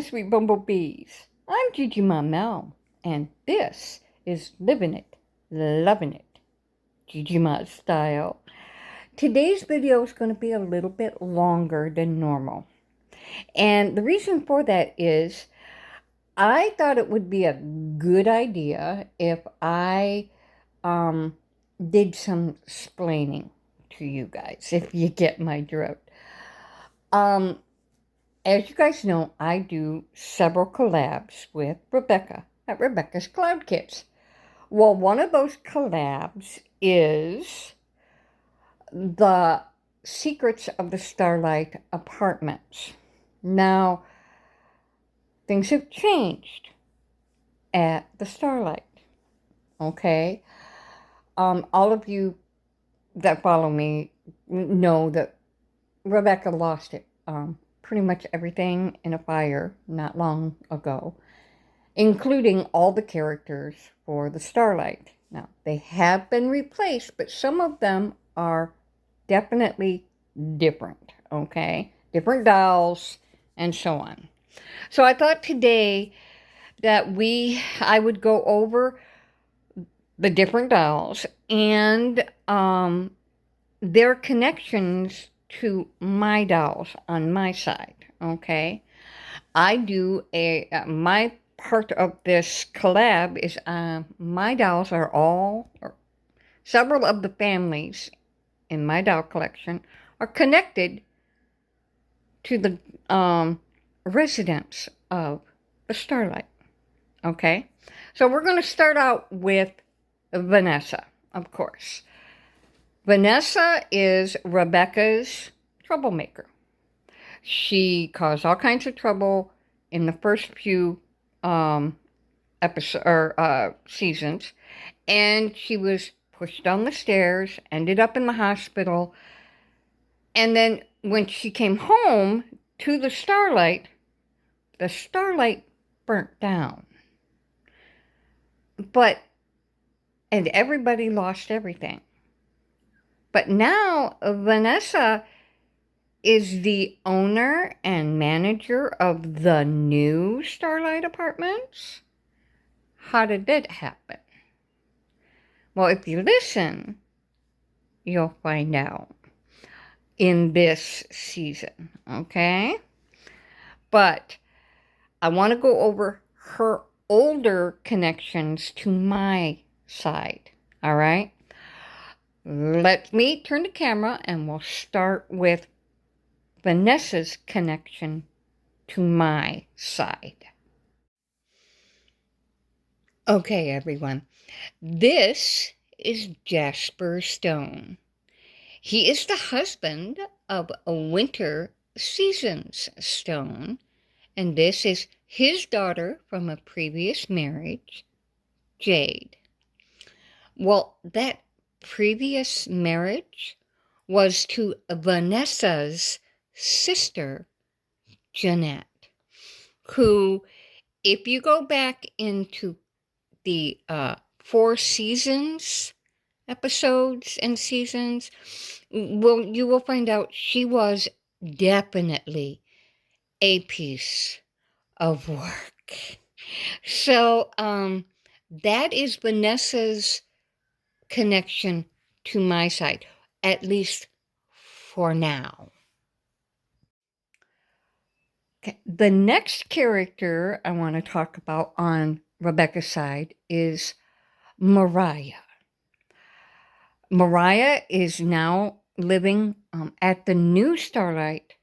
sweet bumblebees. I'm Gigi Mel, and this is Living It, Loving It, Gigi Ma style. Today's video is going to be a little bit longer than normal. And the reason for that is I thought it would be a good idea if I did some explaining to you guys, if you get my drift. As you guys know, I do several collabs with Rebecca at Rebecca's Cloud Kits. Well, one of those collabs is the Secrets of the Starlight Apartments. Now, things have changed at the Starlight, okay? All of you that follow me know that Rebecca lost it. Pretty much everything in a fire not long ago, including all the characters for the Starlight. Now, they have been replaced, but some of them are definitely different, okay? Different dolls and so on. So I thought today that I would go over the different dolls and their connections to my dolls on my side, okay? I do my part of this collab is my dolls are all, or several of the families in my doll collection are connected to the residents of the Starlight, okay? So we're going to start out with Vanessa, of course. Vanessa is Rebecca's troublemaker. She caused all kinds of trouble in the first few seasons, and she was pushed down the stairs, ended up in the hospital, and then when she came home to the Starlight burnt down. And everybody lost everything. But now Vanessa is the owner and manager of the new Starlight Apartments. How did that happen? Well, if you listen, you'll find out in this season, okay? But I want to go over her older connections to my side, all right? Let me turn the camera and we'll start with Vanessa's connection to my side. Okay, everyone. This is Jasper Stone. He is the husband of Winter Seasons Stone, and this is his daughter from a previous marriage, Jade. Well, that previous marriage was to Vanessa's sister, Jeanette, who, if you go back into the 4 seasons, episodes and seasons, well, you will find out she was definitely a piece of work. So that is Vanessa's connection to my side, at least for now. Okay. The next character I want to talk about on Rebecca's side is Mariah. Mariah is now living at the new Starlight,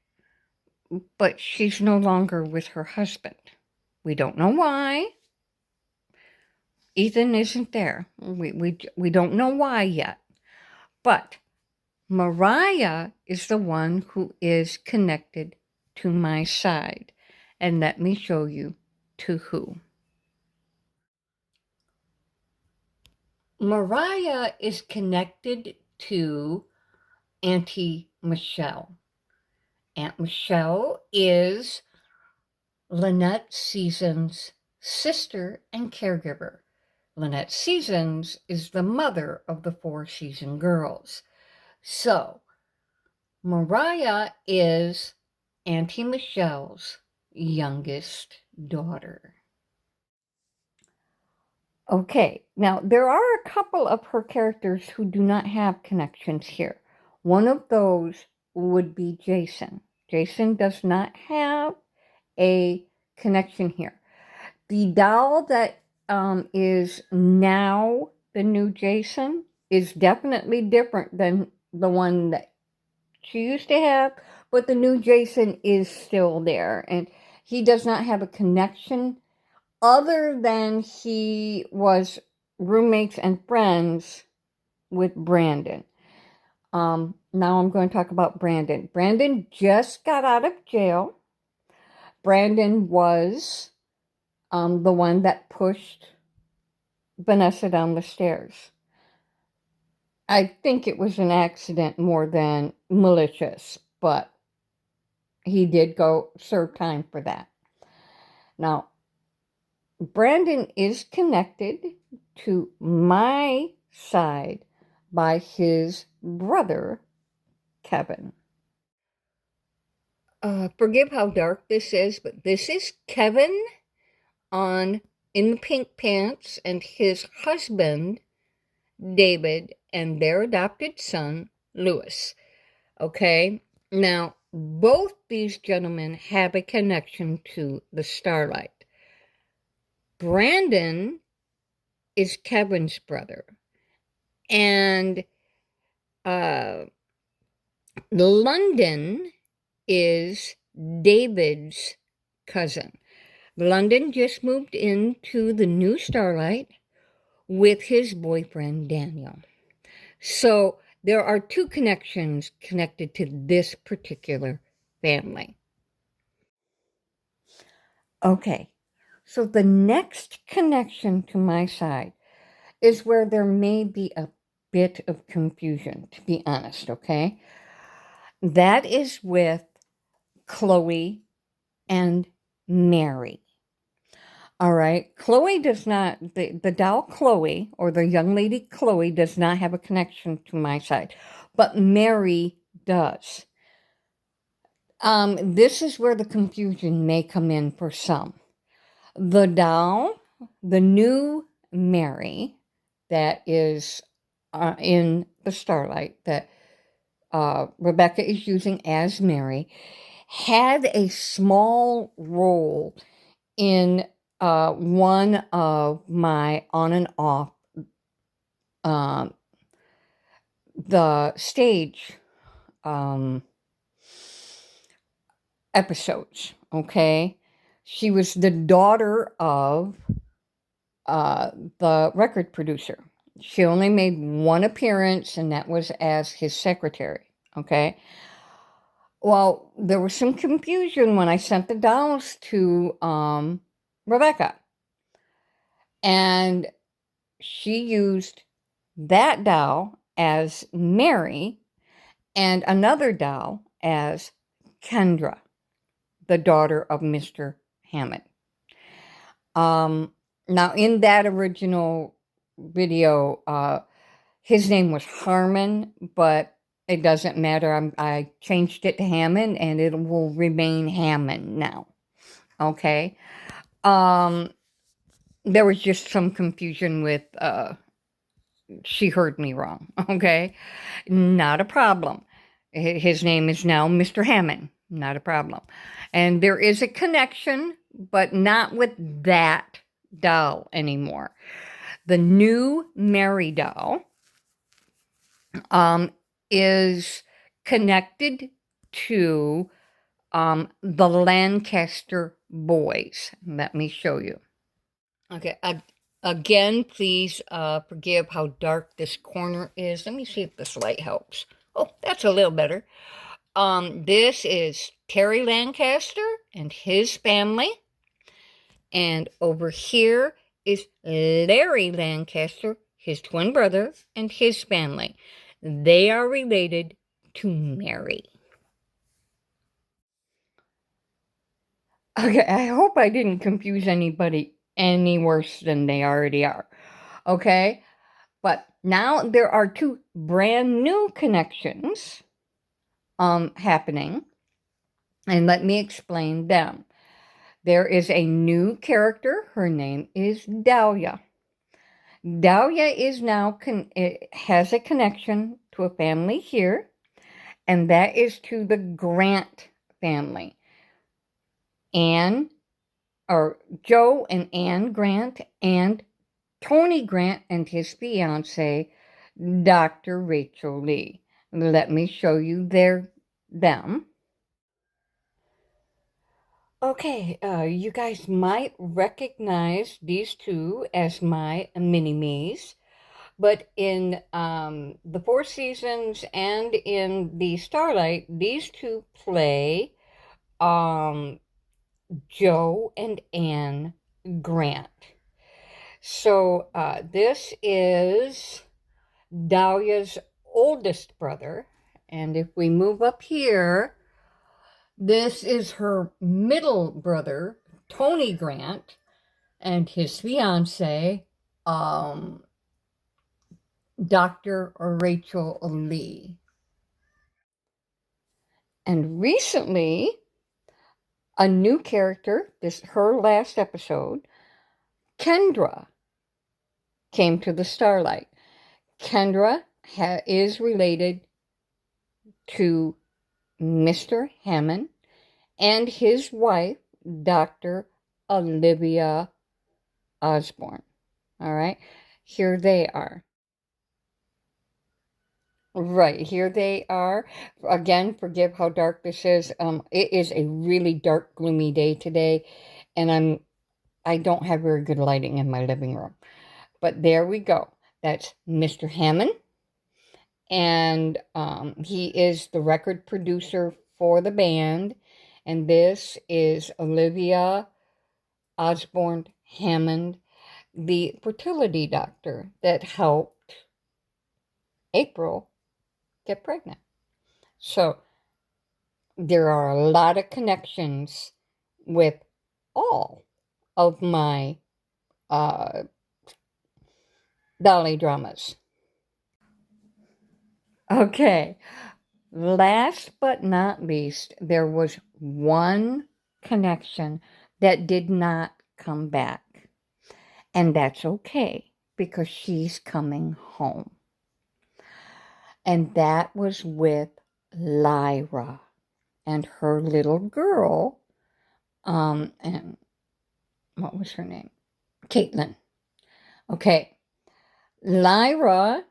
but she's no longer with her husband. We don't know why. Ethan isn't there. We don't know why yet. But Mariah is the one who is connected to my side. And let me show you to who. Mariah is connected to Auntie Michelle. Aunt Michelle is Lynette Seasons' sister and caregiver. Lynette Seasons is the mother of the 4 season girls. So, Mariah is Auntie Michelle's youngest daughter. Okay, now there are a couple of her characters who do not have connections here. One of those would be Jason. Jason does not have a connection here. The doll that is now the new Jason is definitely different than the one that she used to have, but the new Jason is still there, and he does not have a connection other than he was roommates and friends with Brandon. Now I'm going to talk about Brandon. Brandon just got out of jail. Brandon was the one that pushed Vanessa down the stairs. I think it was an accident more than malicious, but he did go serve time for that. Now, Brandon is connected to my side by his brother, Kevin. Forgive how dark this is, but this is Kevin in the pink pants and his husband, David, and their adopted son, Louis. Okay? Now, both these gentlemen have a connection to the Starlight. Brandon is Kevin's brother, and London is David's cousin. London just moved into the new Starlight with his boyfriend, Daniel. So there are two connections connected to this particular family. Okay, so the next connection to my side is where there may be a bit of confusion, to be honest, okay? That is with Chloe and Mary. All right, Chloe does not, the doll Chloe, or the young lady Chloe, does not have a connection to my side, but Mary does. This is where the confusion may come in for some. The doll, the new Mary, that is in the Starlight, that Rebecca is using as Mary, had a small role in one of my on and off the stage episodes, okay? She was the daughter of the record producer. She only made one appearance, and that was as his secretary, okay? Well, there was some confusion when I sent the dolls to Rebecca. And she used that doll as Mary and another doll as Kendra, the daughter of Mr. Hammond. Now, in that original video, his name was Harmon, but it doesn't matter. I changed it to Hammond, and it will remain Hammond now. Okay? There was just some confusion with, she heard me wrong. Okay? Not a problem. His name is now Mr. Hammond. Not a problem. And there is a connection, but not with that doll anymore. The new Mary doll is connected to the Lancaster boys. Let me show you. Okay, again, please forgive how dark this corner is. Let me see if this light helps. Oh, that's a little better. This is Terry Lancaster and his family. And over here is Larry Lancaster, his twin brother, and his family. They are related to Mary. Okay, I hope I didn't confuse anybody any worse than they already are. Okay? But now there are two brand new connections happening. And let me explain them. There is a new character. Her name is Dahlia. Dahlia is now has a connection to a family here, and that is to the Grant family. Joe and Anne Grant, and Tony Grant and his fiance, Dr. Rachel Lee. Let me show you them. Okay, you guys might recognize these two as my mini-me's, but in the Four Seasons and in the Starlight, these two play Joe and Anne Grant. So this is Dahlia's oldest brother, and if we move up here, this is her middle brother, Tony Grant, and his fiance, Dr. Rachel Lee. And recently, a new character, her last episode, Kendra, came to the Starlight. Kendra is related to Mr. Hammond and his wife, Dr. Olivia Osborne. All right, here they are. Right, here they are. Again, forgive how dark this is. It is a really dark, gloomy day today, and I don't have very good lighting in my living room. But there we go. That's Mr. Hammond, and he is the record producer for the band. And this is Olivia Osborne Hammond, the fertility doctor that helped April get pregnant. So there are a lot of connections with all of my Dolly dramas. Okay, last but not least, there was one connection that did not come back. And that's okay, because she's coming home. And that was with Lyra and her little girl, and what was her name? Caitlin. Okay, Lyra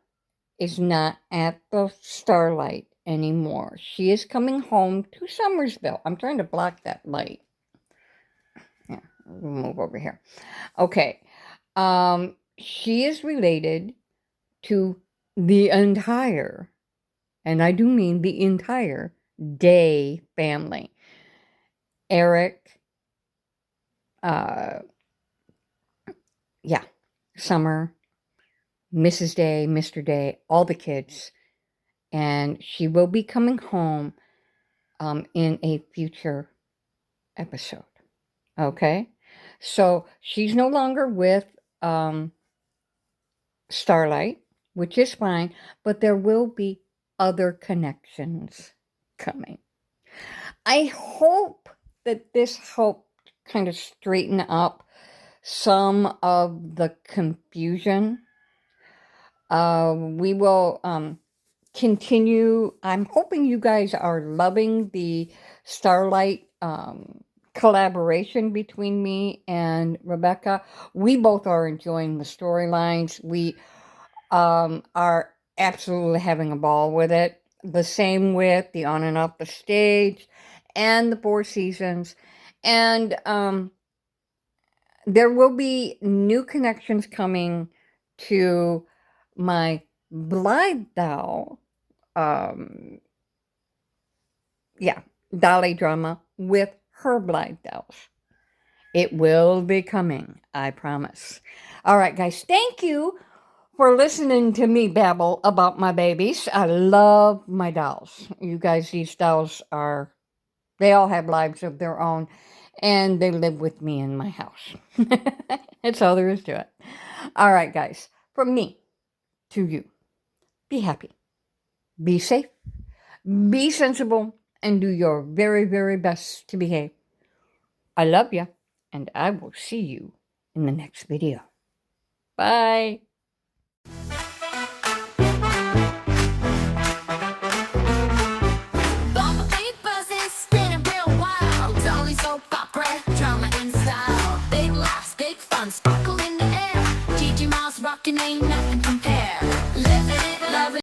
is not at the Starlight anymore. She is coming home to Somersville. I'm trying to block that light. Yeah, we'll move over here. Okay, she is related to the entire, and I do mean the entire, Day family. Eric, Summer, Mrs. Day, Mr. Day, all the kids. And she will be coming home in a future episode. Okay? So she's no longer with Starlight, which is fine, but there will be other connections coming. I hope that this helped kind of straighten up some of the confusion. We will continue. I'm hoping you guys are loving the Starlight collaboration between me and Rebecca. We both are enjoying the storylines. We are absolutely having a ball with it. The same with the On and Off the Stage and the Four Seasons. And there will be new connections coming to my Blithedale, Dolly drama with her Blithedales. It will be coming, I promise. All right, guys, thank you for listening to me babble about my babies. I love my dolls. You guys, these dolls they all have lives of their own, and they live with me in my house. That's all there is to it. All right, guys, from me to you, be happy, be safe, be sensible, and do your very, very best to behave. I love you. and I will see you in the next video. Bye.